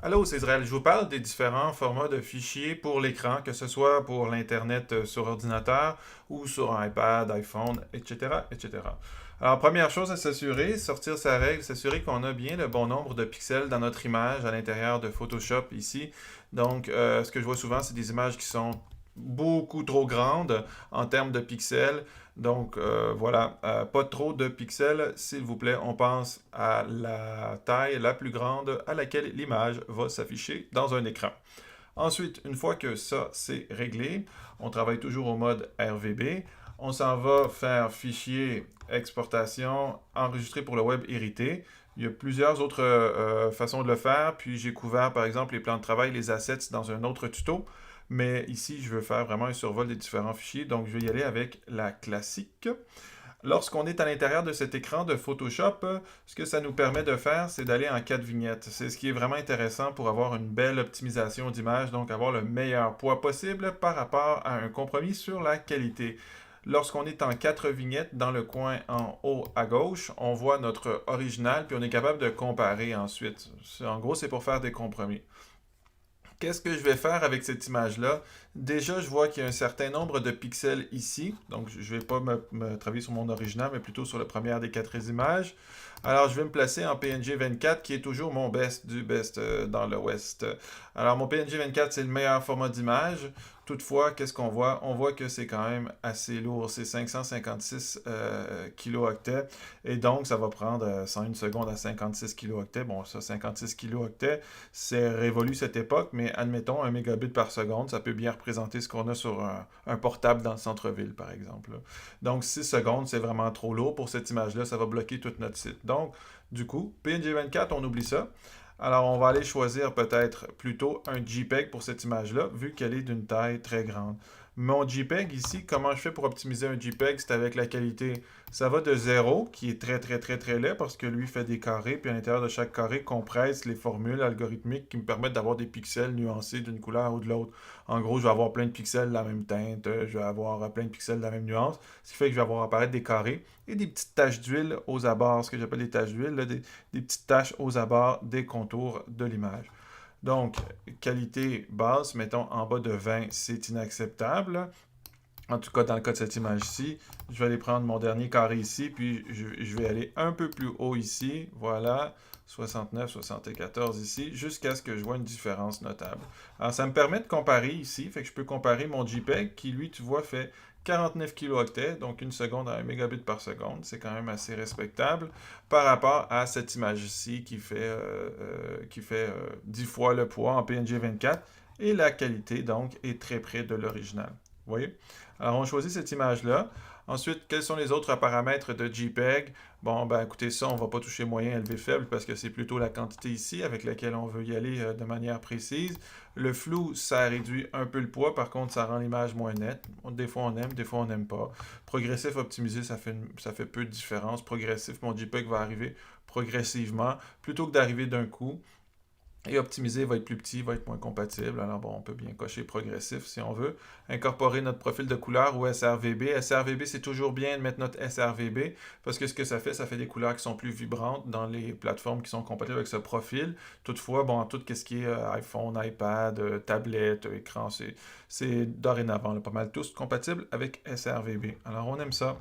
Allô, c'est Israël. Je vous parle des différents formats de fichiers pour l'écran, que ce soit pour l'Internet sur ordinateur ou sur un iPad, iPhone, etc., etc. Alors, première chose à s'assurer, sortir sa règle, s'assurer qu'on a bien le bon nombre de pixels dans notre image à l'intérieur de Photoshop ici. Donc, ce que je vois souvent, c'est des images qui sont beaucoup trop grandes en termes de pixels. Donc voilà, pas trop de pixels, s'il vous plaît. On pense à la taille la plus grande à laquelle l'image va s'afficher dans un écran. Ensuite, une fois que ça c'est réglé, on travaille toujours au mode RVB. On s'en va faire fichier, exportation, enregistrer pour le web hérité. Il y a plusieurs autres façons de le faire, puis j'ai couvert par exemple les plans de travail, les assets dans un autre tuto. Mais ici, je veux faire vraiment un survol des différents fichiers, donc je vais y aller avec la classique. Lorsqu'on est à l'intérieur de cet écran de Photoshop, ce que ça nous permet de faire, c'est d'aller en 4 vignettes. C'est ce qui est vraiment intéressant pour avoir une belle optimisation d'image, donc avoir le meilleur poids possible par rapport à un compromis sur la qualité. Lorsqu'on est en 4 vignettes, dans le coin en haut à gauche, on voit notre original, puis on est capable de comparer ensuite. En gros, c'est pour faire des compromis. Qu'est-ce que je vais faire avec cette image-là? Déjà, je vois qu'il y a un certain nombre de pixels ici. Donc, je ne vais pas me travailler sur mon original, mais plutôt sur la première des quatre images. Alors, je vais me placer en PNG 24, qui est toujours mon best du best dans le West. Alors, mon PNG 24, c'est le meilleur format d'image. Toutefois, qu'est-ce qu'on voit? On voit que c'est quand même assez lourd. C'est 556 kilooctets. Et donc, ça va prendre 101 secondes à 56 kilooctets. Bon, ça, 56 kilooctets, c'est révolu cette époque, mais admettons 1 mégabit par seconde, ça peut bien représenter ce qu'on a sur un portable dans le centre-ville, par exemple. Donc 6 secondes, c'est vraiment trop lourd pour cette image-là, ça va bloquer tout notre site. Donc, du coup, PNG 24, on oublie ça. Alors, on va aller choisir peut-être plutôt un JPEG pour cette image-là, vu qu'elle est d'une taille très grande. Mon JPEG ici, comment je fais pour optimiser un JPEG? C'est avec la qualité. Ça va de 0, qui est très très très très laid, parce que lui fait des carrés, puis à l'intérieur de chaque carré compresse les formules algorithmiques qui me permettent d'avoir des pixels nuancés d'une couleur ou de l'autre. En gros, je vais avoir plein de pixels de la même teinte, je vais avoir plein de pixels de la même nuance, ce qui fait que je vais avoir apparaître des carrés et des petites taches d'huile aux abords, ce que j'appelle des taches d'huile, des petites taches aux abords des contours de l'image. Donc, qualité basse, mettons en bas de 20, c'est inacceptable. En tout cas, dans le cas de cette image-ci, je vais aller prendre mon dernier carré ici, puis je vais aller un peu plus haut ici. Voilà, 69, 74 ici, jusqu'à ce que je vois une différence notable. Alors, ça me permet de comparer ici, fait que je peux comparer mon JPEG qui, lui, tu vois, fait 49 kilooctets, donc une seconde à 1 mégabit par seconde. C'est quand même assez respectable par rapport à cette image-ci qui fait 10 fois le poids en PNG 24 et la qualité, donc, est très près de l'original. Vous voyez? Alors, on choisit cette image-là. Ensuite, quels sont les autres paramètres de JPEG? Bon, ben écoutez, ça, on ne va pas toucher moyen, élevé, faible, parce que c'est plutôt la quantité ici avec laquelle on veut y aller de manière précise. Le flou, ça réduit un peu le poids, par contre, ça rend l'image moins nette. Des fois, on aime, des fois, on n'aime pas. Progressif, optimisé, ça fait peu de différence. Progressif, mon JPEG va arriver progressivement, plutôt que d'arriver d'un coup. Et optimiser va être plus petit, va être moins compatible. Alors bon, on peut bien cocher progressif si on veut. Incorporer notre profil de couleur ou SRVB. SRVB, c'est toujours bien de mettre notre SRVB parce que ce que ça fait des couleurs qui sont plus vibrantes dans les plateformes qui sont compatibles avec ce profil. Toutefois, bon, tout ce qui est iPhone, iPad, tablette, écran, c'est dorénavant pas mal tous compatibles avec SRVB. Alors on aime ça.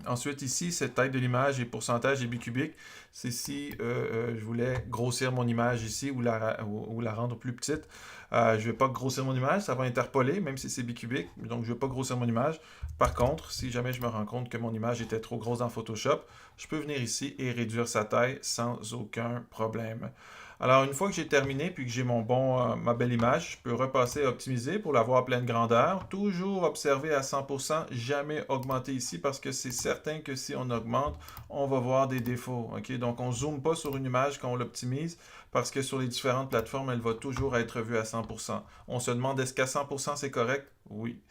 Ensuite, ici, cette taille de l'image et pourcentage et bicubique, c'est si je voulais grossir mon image ici ou la rendre plus petite. Je ne vais pas grossir mon image, ça va interpoler, même si c'est bicubique. Donc, je ne vais pas grossir mon image. Par contre, si jamais je me rends compte que mon image était trop grosse dans Photoshop, je peux venir ici et réduire sa taille sans aucun problème. Alors, une fois que j'ai terminé puis que j'ai ma belle image, je peux repasser à optimiser pour l'avoir à pleine grandeur. Toujours observer à 100%, jamais augmenter ici parce que c'est certain que si on augmente, on va voir des défauts. Okay? Donc, on ne zoome pas sur une image quand on l'optimise parce que sur les différentes plateformes, elle va toujours être vue à 100%. On se demande est-ce qu'à 100% c'est correct? Oui.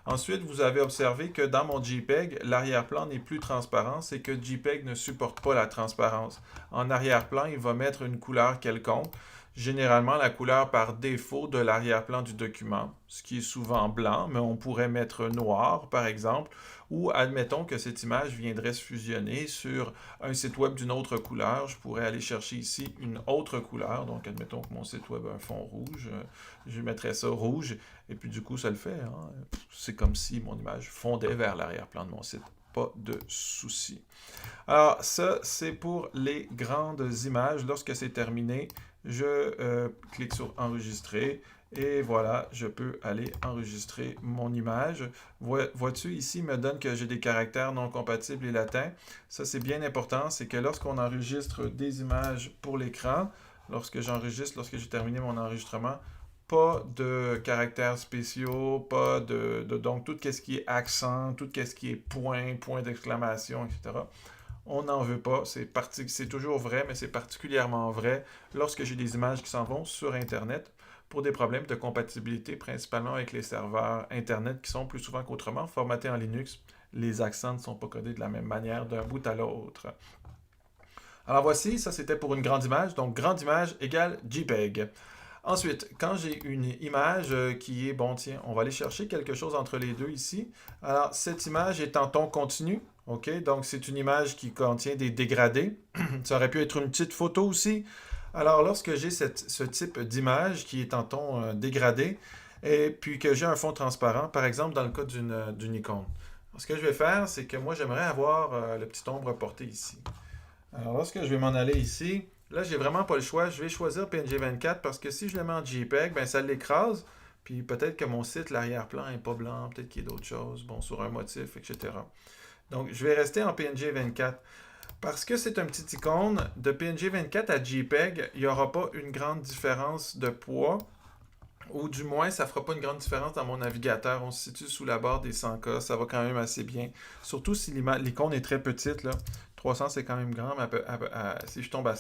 Ensuite, vous avez observé que dans mon JPEG, l'arrière-plan n'est plus transparent, c'est que JPEG ne supporte pas la transparence. En arrière-plan, il va mettre une couleur quelconque. généralement la couleur par défaut de l'arrière-plan du document, ce qui est souvent blanc, mais on pourrait mettre noir, par exemple, ou admettons que cette image viendrait se fusionner sur un site web d'une autre couleur. Je pourrais aller chercher ici une autre couleur, donc admettons que mon site web a un fond rouge, je mettrais ça rouge, et puis du coup, ça le fait, hein. C'est comme si mon image fondait vers l'arrière-plan de mon site. Pas de souci. Alors, ça, c'est pour les grandes images. Lorsque c'est terminé, je clique sur enregistrer et voilà, je peux aller enregistrer mon image. Vois-tu, ici, il me donne que j'ai des caractères non compatibles et latins. Ça, c'est bien important, c'est que lorsqu'on enregistre des images pour l'écran, lorsque j'ai terminé mon enregistrement, pas de caractères spéciaux, pas donc tout ce qui est accent, tout ce qui est point d'exclamation, etc. On n'en veut pas, c'est toujours vrai, mais c'est particulièrement vrai lorsque j'ai des images qui s'en vont sur Internet pour des problèmes de compatibilité, principalement avec les serveurs Internet qui sont plus souvent qu'autrement formatés en Linux. Les accents ne sont pas codés de la même manière d'un bout à l'autre. Alors voici, ça c'était pour une grande image, donc grande image égale JPEG. Ensuite, quand j'ai une image qui est, bon tiens, on va aller chercher quelque chose entre les deux ici. Alors, cette image est en ton continu, ok? Donc, c'est une image qui contient des dégradés. Ça aurait pu être une petite photo aussi. Alors, lorsque j'ai ce type d'image qui est en ton dégradé, et puis que j'ai un fond transparent, par exemple dans le cas d'une icône. Alors, ce que je vais faire, c'est que moi, j'aimerais avoir le petit ombre porté ici. Alors, lorsque je vais m'en aller ici, là, j'ai vraiment pas le choix. Je vais choisir PNG24 parce que si je le mets en JPEG, ben ça l'écrase. Puis peut-être que mon site, l'arrière-plan n'est pas blanc, peut-être qu'il y a d'autres choses, bon, sur un motif, etc. Donc, je vais rester en PNG24. Parce que c'est un petit icône, de PNG24 à JPEG, il n'y aura pas une grande différence de poids. Ou du moins, ça ne fera pas une grande différence dans mon navigateur. On se situe sous la barre des 100K, ça va quand même assez bien. Surtout si l'icône est très petite, là. 300, c'est quand même grand, mais si je tombe à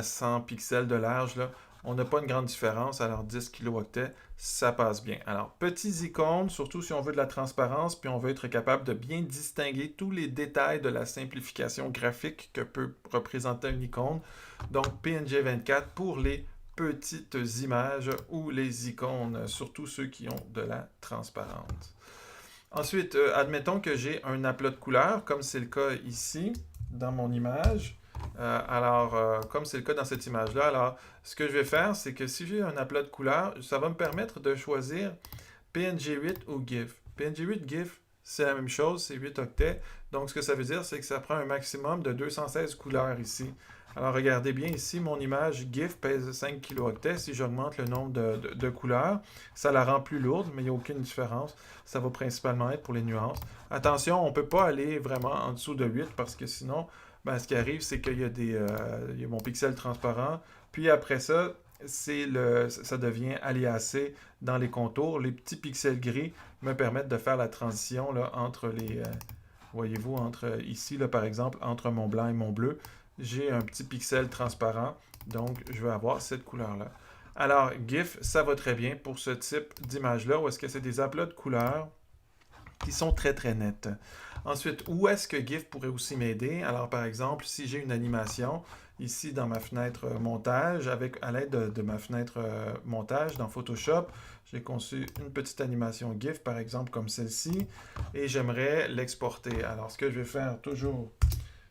100 pixels de large, là, on n'a pas une grande différence. Alors 10 kilooctets, ça passe bien. Alors, petites icônes, surtout si on veut de la transparence, puis on veut être capable de bien distinguer tous les détails de la simplification graphique que peut représenter une icône. Donc, PNG24 pour les petites images ou les icônes, surtout ceux qui ont de la transparence. Ensuite, admettons que j'ai un aplat de couleurs, comme c'est le cas ici, dans mon image. Comme c'est le cas dans cette image-là, alors, ce que je vais faire, c'est que si j'ai un aplat de couleurs, ça va me permettre de choisir PNG8 ou GIF. PNG8, GIF, c'est la même chose, c'est 8 octets. Donc, ce que ça veut dire, c'est que ça prend un maximum de 216 couleurs ici. Alors, regardez bien ici, mon image GIF pèse 5 kilooctets. Si j'augmente le nombre de couleurs, ça la rend plus lourde, mais il n'y a aucune différence. Ça va principalement être pour les nuances. Attention, on ne peut pas aller vraiment en dessous de 8 parce que sinon, ben, ce qui arrive, c'est qu'il y a il y a mon pixel transparent. Puis après ça, ça devient aliasé dans les contours. Les petits pixels gris me permettent de faire la transition là, entre voyez-vous, entre ici, là, par exemple, entre mon blanc et mon bleu. J'ai un petit pixel transparent, donc je vais avoir cette couleur-là. Alors, GIF, ça va très bien pour ce type d'image-là, où est-ce que c'est des aplats de couleurs qui sont très très nettes. Ensuite, où est-ce que GIF pourrait aussi m'aider? Alors, par exemple, si j'ai une animation, ici dans ma fenêtre montage, à l'aide de ma fenêtre montage dans Photoshop, j'ai conçu une petite animation GIF, par exemple, comme celle-ci, et j'aimerais l'exporter. Alors, ce que je vais faire toujours...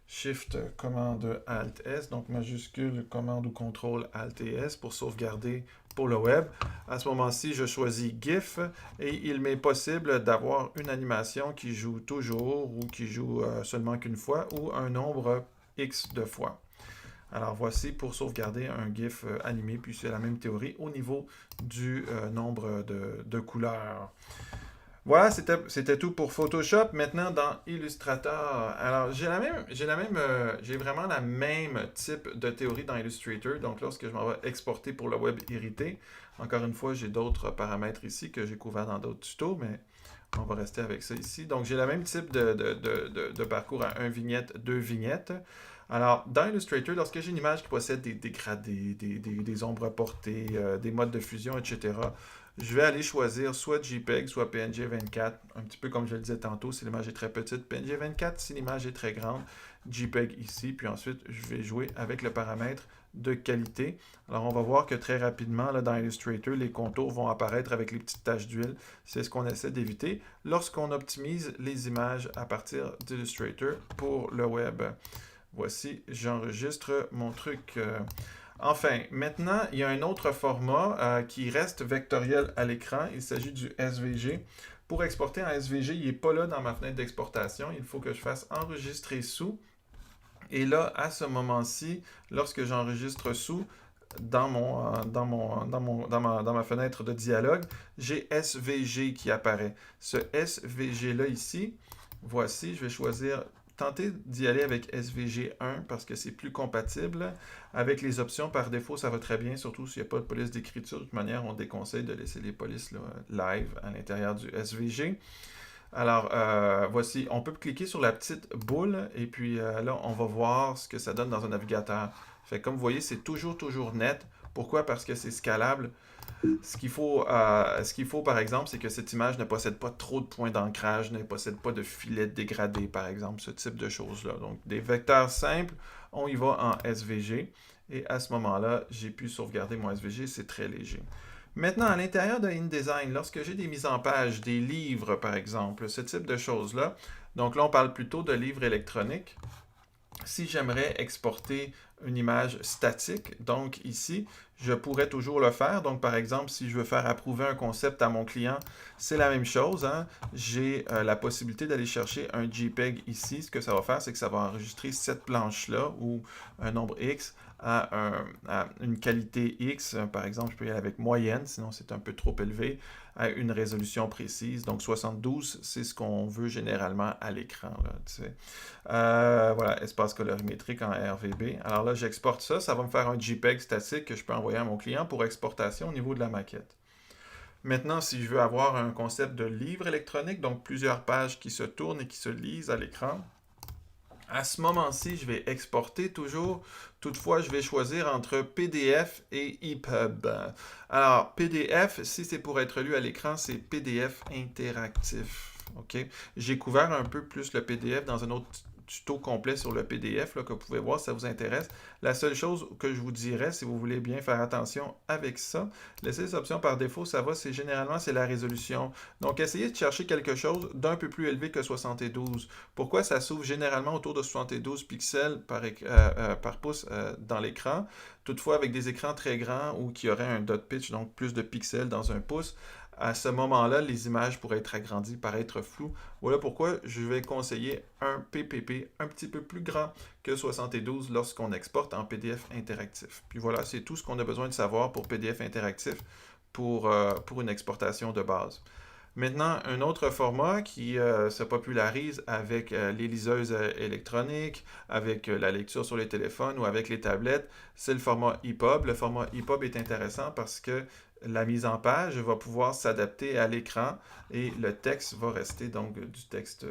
Shift, commande, Alt, S, donc majuscule, commande ou contrôle, Alt et S pour sauvegarder pour le web. À ce moment-ci, je choisis GIF et il m'est possible d'avoir une animation qui joue toujours ou qui joue seulement qu'une fois ou un nombre X de fois. Alors voici pour sauvegarder un GIF animé, puis c'est la même théorie au niveau du nombre de couleurs. Voilà, c'était tout pour Photoshop. Maintenant, dans Illustrator, alors j'ai vraiment la même type de théorie dans Illustrator. Donc, lorsque je m'en vais exporter pour le web irrité, encore une fois, j'ai d'autres paramètres ici que j'ai couverts dans d'autres tutos, mais on va rester avec ça ici. Donc, j'ai le même type de parcours à 1 vignette, 2 vignettes. Alors, dans Illustrator, lorsque j'ai une image qui possède des dégradés, des ombres portées, des modes de fusion, etc., je vais aller choisir soit JPEG, soit PNG24, un petit peu comme je le disais tantôt, si l'image est très petite, PNG24 si l'image est très grande. JPEG ici, puis ensuite, je vais jouer avec le paramètre de qualité. Alors, on va voir que très rapidement, là, dans Illustrator, les contours vont apparaître avec les petites taches d'huile. C'est ce qu'on essaie d'éviter lorsqu'on optimise les images à partir d'Illustrator pour le web. Voici, j'enregistre mon truc. Enfin, maintenant, il y a un autre format qui reste vectoriel à l'écran. Il s'agit du SVG. Pour exporter en SVG, il n'est pas là dans ma fenêtre d'exportation. Il faut que je fasse enregistrer sous. Et là, à ce moment-ci, lorsque j'enregistre sous, dans ma fenêtre de dialogue, j'ai SVG qui apparaît. Ce SVG-là ici, voici, je vais choisir, tenter d'y aller avec SVG1 parce que c'est plus compatible. Avec les options, par défaut, ça va très bien, surtout s'il n'y a pas de police d'écriture. De toute manière, on déconseille de laisser les polices là, live à l'intérieur du SVG. Alors, voici, on peut cliquer sur la petite boule et puis là, on va voir ce que ça donne dans un navigateur. Fait comme vous voyez, c'est toujours net. Pourquoi? Parce que c'est scalable. Ce qu'il faut, par exemple, c'est que cette image ne possède pas trop de points d'ancrage, ne possède pas de filets dégradés, par exemple, ce type de choses-là. Donc, des vecteurs simples, on y va en SVG. Et à ce moment-là, j'ai pu sauvegarder mon SVG, c'est très léger. Maintenant, à l'intérieur de InDesign, lorsque j'ai des mises en page, des livres, par exemple, ce type de choses-là, donc là, on parle plutôt de livres électroniques. Si j'aimerais exporter une image statique, donc ici, je pourrais toujours le faire. Donc, par exemple, si je veux faire approuver un concept à mon client, c'est la même chose. Hein? J'ai la possibilité d'aller chercher un JPEG ici. Ce que ça va faire, c'est que ça va enregistrer cette planche-là ou un nombre X à une qualité X. Par exemple, je peux y aller avec moyenne, sinon c'est un peu trop élevé, à une résolution précise. Donc 72, c'est ce qu'on veut généralement à l'écran. Voilà, espace colorimétrique en RVB. Alors là, j'exporte ça. Ça va me faire un JPEG statique que je peux envoyer à mon client pour exportation au niveau de la maquette. Maintenant, si je veux avoir un concept de livre électronique, donc plusieurs pages qui se tournent et qui se lisent à l'écran, à ce moment-ci, je vais exporter toujours. Toutefois, je vais choisir entre PDF et EPUB. Alors, PDF, si c'est pour être lu à l'écran, c'est PDF interactif. OK? J'ai couvert un peu plus le PDF dans un autre tuto complet sur le PDF là, que vous pouvez voir si ça vous intéresse. La seule chose que je vous dirais, si vous voulez bien faire attention avec ça, laissez les options par défaut, ça va, c'est généralement c'est la résolution. Donc, essayez de chercher quelque chose d'un peu plus élevé que 72. Pourquoi ça s'ouvre généralement autour de 72 pixels par pouce dans l'écran? Toutefois, avec des écrans très grands ou qui auraient un dot pitch, donc plus de pixels dans un pouce, à ce moment-là, les images pourraient être agrandies, paraître floues. Voilà pourquoi je vais conseiller un PPP un petit peu plus grand que 72 lorsqu'on exporte en PDF interactif. Puis voilà, c'est tout ce qu'on a besoin de savoir pour PDF interactif pour une exportation de base. Maintenant, un autre format qui se popularise avec les liseuses électroniques, avec la lecture sur les téléphones ou avec les tablettes, c'est le format EPUB. Le format EPUB est intéressant parce que la mise en page va pouvoir s'adapter à l'écran et le texte va rester donc du texte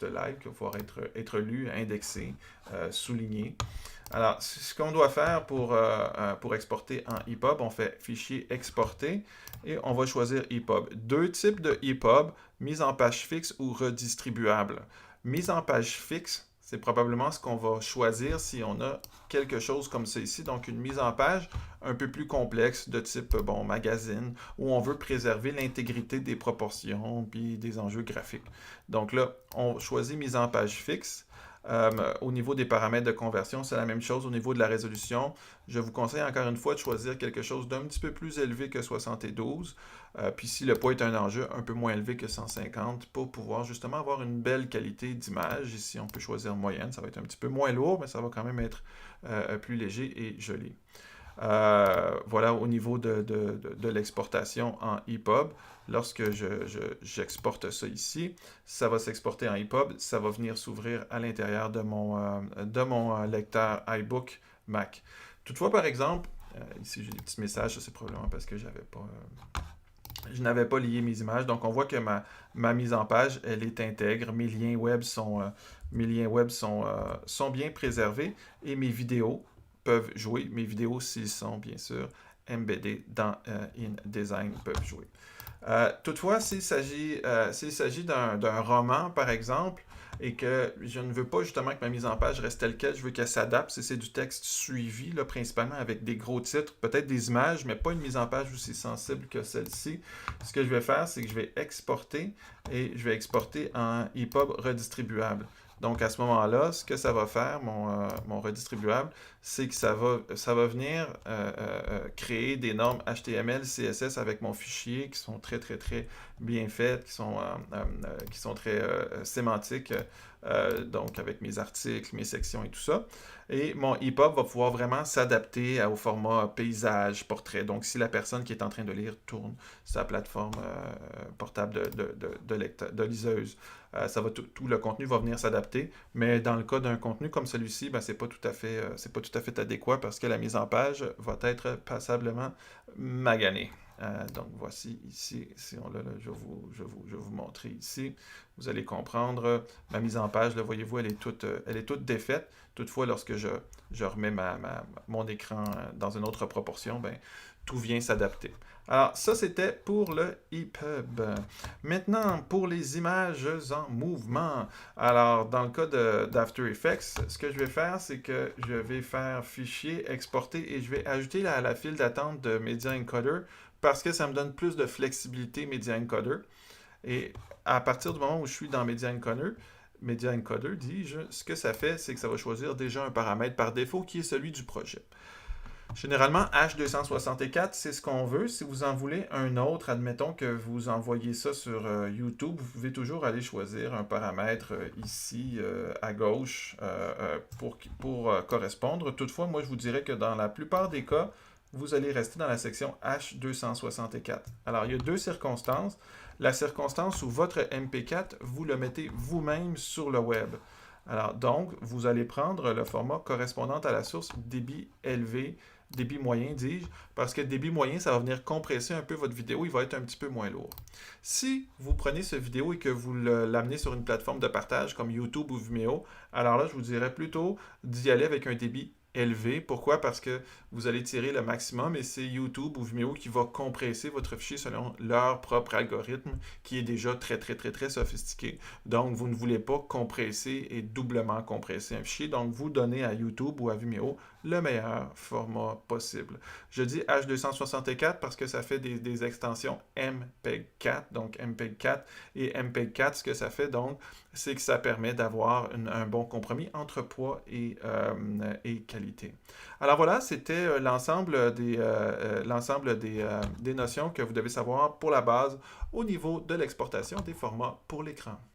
live qui va pouvoir être lu, indexé, souligné. Alors, ce qu'on doit faire pour exporter en EPUB, on fait fichier exporter et on va choisir EPUB. Deux types de EPUB, mise en page fixe ou redistribuable. Mise en page fixe, c'est probablement ce qu'on va choisir si on a quelque chose comme ça ici, donc une mise en page un peu plus complexe de type magazine, où on veut préserver l'intégrité des proportions puis des enjeux graphiques. Donc là, on choisit mise en page fixe. Au niveau des paramètres de conversion, c'est la même chose au niveau de la résolution. Je vous conseille encore une fois de choisir quelque chose d'un petit peu plus élevé que 72. Puis si le poids est un enjeu, un peu moins élevé que 150 pour pouvoir justement avoir une belle qualité d'image. Ici, on peut choisir moyenne. Ça va être un petit peu moins lourd, mais ça va quand même être plus léger et joli. Voilà au niveau de l'exportation en EPUB. Lorsque j'exporte ça ici, ça va s'exporter en EPUB. Ça va venir s'ouvrir à l'intérieur de mon lecteur iBook Mac. Toutefois, par exemple, ici j'ai des petits messages, ça c'est probablement parce que je n'avais pas lié mes images. Donc on voit que ma mise en page, elle est intègre. Mes liens web sont bien préservés et mes vidéos peuvent jouer. Mes vidéos, s'ils sont bien sûr embeddés dans InDesign, peuvent jouer. Toutefois, s'il s'agit d'un roman, par exemple, et que je ne veux pas justement que ma mise en page reste telle quelle, je veux qu'elle s'adapte. Si c'est du texte suivi, là, principalement avec des gros titres, peut-être des images, mais pas une mise en page aussi sensible que celle-ci. Ce que je vais faire, c'est que je vais exporter et je vais exporter en EPUB redistribuable. Donc, à ce moment-là, ce que ça va faire, mon redistribuable, c'est que ça va venir créer des normes HTML, CSS avec mon fichier qui sont très, très, très bien faites, qui sont très sémantiques, donc avec mes articles, mes sections et tout ça. Et mon EPUB va pouvoir vraiment s'adapter au format paysage, portrait. Donc, si la personne qui est en train de lire tourne sa plateforme portable de liseuse, tout le contenu va venir s'adapter. Mais dans le cas d'un contenu comme celui-ci, ben, c'est pas tout à fait adéquat parce que la mise en page va être passablement maganée. Donc voici ici, si on l'a, je vais vous montrer ici. Vous allez comprendre, ma mise en page, là, voyez-vous, elle est toute défaite. Toutefois, lorsque je remets mon écran dans une autre proportion, ben, tout vient s'adapter. Alors, ça, c'était pour le EPUB. Maintenant, pour les images en mouvement. Alors, dans le cas d'After Effects, ce que je vais faire, c'est que je vais faire fichier, exporter, et je vais ajouter à la file d'attente de Media Encoder parce que ça me donne plus de flexibilité Media Encoder. Et à partir du moment où je suis dans Media Encoder, dis-je, ce que ça fait, c'est que ça va choisir déjà un paramètre par défaut qui est celui du projet. Généralement, H264, c'est ce qu'on veut. Si vous en voulez un autre, admettons que vous envoyez ça sur YouTube, vous pouvez toujours aller choisir un paramètre ici à gauche pour correspondre. Toutefois, moi, je vous dirais que dans la plupart des cas, vous allez rester dans la section H264. Alors, il y a deux circonstances. La circonstance où votre MP4, vous le mettez vous-même sur le web. Alors, donc, vous allez prendre le format correspondant à la source débit élevé, débit moyen, dis-je, parce que débit moyen, ça va venir compresser un peu votre vidéo, il va être un petit peu moins lourd. Si vous prenez cette vidéo et que vous l'amenez sur une plateforme de partage comme YouTube ou Vimeo, alors là, je vous dirais plutôt d'y aller avec un débit élevé. Pourquoi? Parce que vous allez tirer le maximum et c'est YouTube ou Vimeo qui va compresser votre fichier selon leur propre algorithme qui est déjà très, très, très, très sophistiqué. Donc, vous ne voulez pas compresser et doublement compresser un fichier. Donc, vous donnez à YouTube ou à Vimeo le meilleur format possible. Je dis H264 parce que ça fait des extensions MPEG-4, donc MPEG-4 et MPEG-4, ce que ça fait donc, c'est que ça permet d'avoir un bon compromis entre poids et qualité. Alors voilà, c'était l'ensemble des notions que vous devez savoir pour la base au niveau de l'exportation des formats pour l'écran.